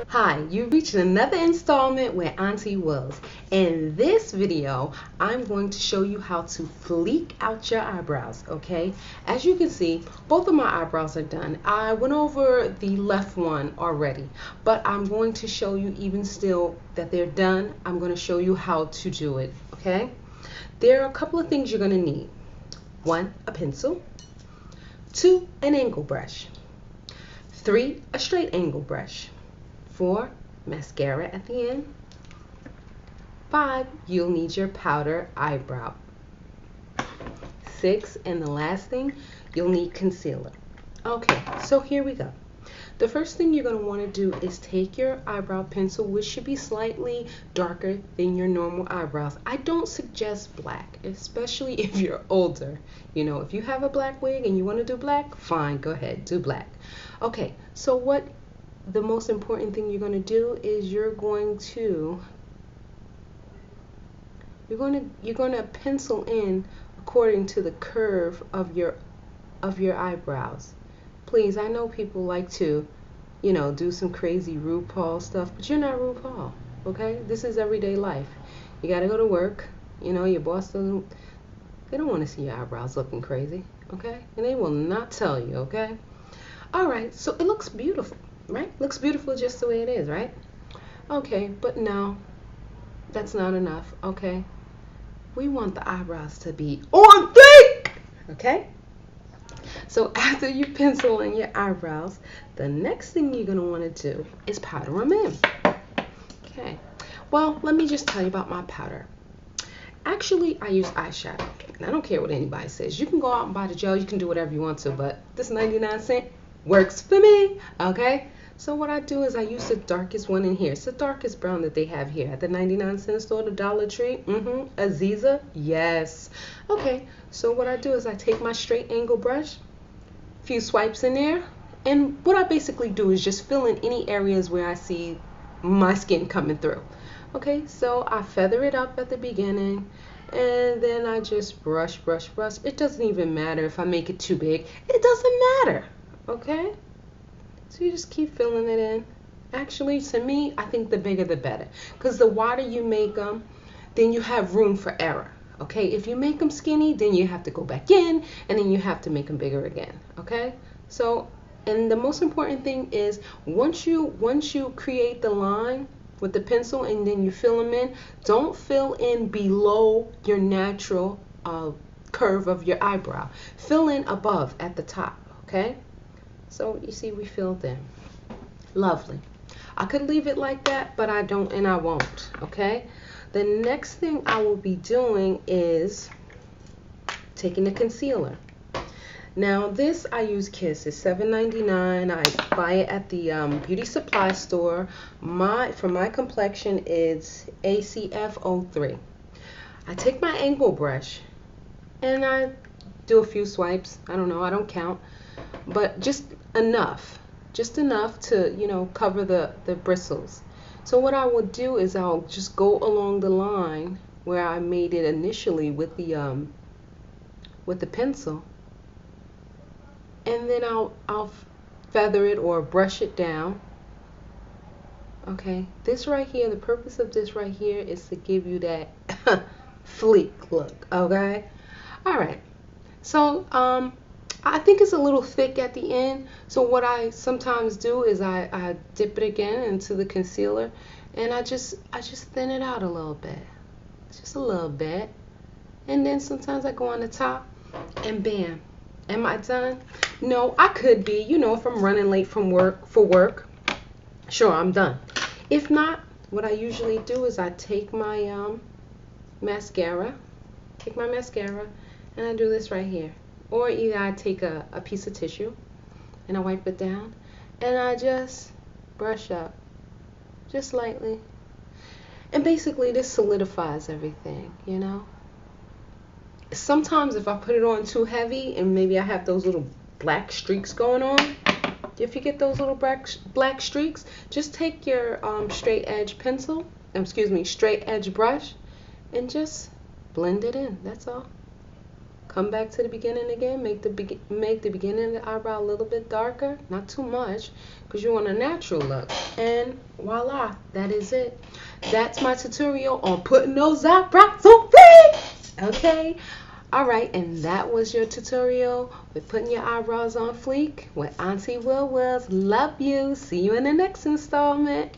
Hi, you've reached another installment with Auntie Wills. In this video, I'm going to show you how to fleek out your eyebrows, okay? As you can see, both of my eyebrows are done. I went over the left one already, but I'm going to show you even still that they're done. I'm going to show you how to do it, okay? There are a couple of things you're going to need. 1, a pencil. 2, an angle brush. 3, a straight angle brush. 4, mascara at the end. 5, you'll need your powder eyebrow. 6, and the last thing, you'll need concealer. Okay, so here we go. The first thing you're going to want to do is take your eyebrow pencil, which should be slightly darker than your normal eyebrows. I don't suggest black, especially if you're older. You know, if you have a black wig and you want to do black, fine, go ahead, do black. Okay, so the most important thing you're going to do is you're going to pencil in according to the curve of your eyebrows. Please, I know people like to, you know, do some crazy RuPaul stuff, but you're not RuPaul, okay? This is everyday life. You got to go to work. You know, your boss they don't want to see your eyebrows looking crazy, okay? And they will not tell you, okay? All right, so it looks beautiful, right? Looks beautiful just the way it is, right? Okay, but no, that's not enough, okay? We want the eyebrows to be on thick, okay? So after you pencil in your eyebrows, the next thing you're going to want to do is powder them in. Okay, well, let me just tell you about my powder. Actually, I use eyeshadow, and I don't care what anybody says. You can go out and buy the gel, you can do whatever you want to, but this 99-cent works for me, okay? So what I do is I use the darkest one in here. It's the darkest brown that they have here at the 99-cent store, the Dollar Tree. Aziza, yes. Okay, so what I do is I take my straight angle brush, few swipes in there, and what I basically do is just fill in any areas where I see my skin coming through. Okay, so I feather it up at the beginning, and then I just brush. It doesn't even matter if I make it too big. It doesn't matter, okay? So you just keep filling it in. Actually, to me, I think the bigger the better, because the wider you make them, then you have room for error. Okay, if you make them skinny, then you have to go back in, and then you have to make them bigger again. Okay, so, and the most important thing is once you create the line with the pencil and then you fill them in, don't fill in below your natural curve of your eyebrow. Fill in above at the top. Okay, so you see we filled in. Lovely. I could leave it like that, but I don't and I won't. Okay. The next thing I will be doing is taking the concealer. Now this I use Kiss. It's $7.99. I buy it at the beauty supply store. For my complexion it's ACF03. I take my angle brush and I do a few swipes. I don't know, I don't count, but just enough to, you know, cover the bristles. So what I would do is I'll just go along the line where I made it initially with the pencil, and then I'll feather it or brush it down. Okay, this right here, the purpose of this right here is to give you that fleek look. Okay, all right. So I think it's a little thick at the end, so what I sometimes do is I dip it again into the concealer, and I just thin it out a little bit, just a little bit, and then sometimes I go on the top, and bam. Am I done? No, I could be, you know, if I'm running late for work, sure, I'm done. If not, what I usually do is I take my mascara, and I do this right here. Or either I take a piece of tissue and I wipe it down and I just brush up just lightly. And basically this solidifies everything, you know. Sometimes if I put it on too heavy and maybe I have those little black streaks going on, if you get those little black streaks, just take your straight edge brush and just blend it in. That's all. come back to the beginning again. Make the beginning of the eyebrow a little bit darker, not too much, because you want a natural look. And voila, that is it. That's my tutorial on putting those eyebrows on fleek. Okay. Alright, and that was your tutorial with putting your eyebrows on fleek with Auntie Will Wills. Love you. See you in the next installment.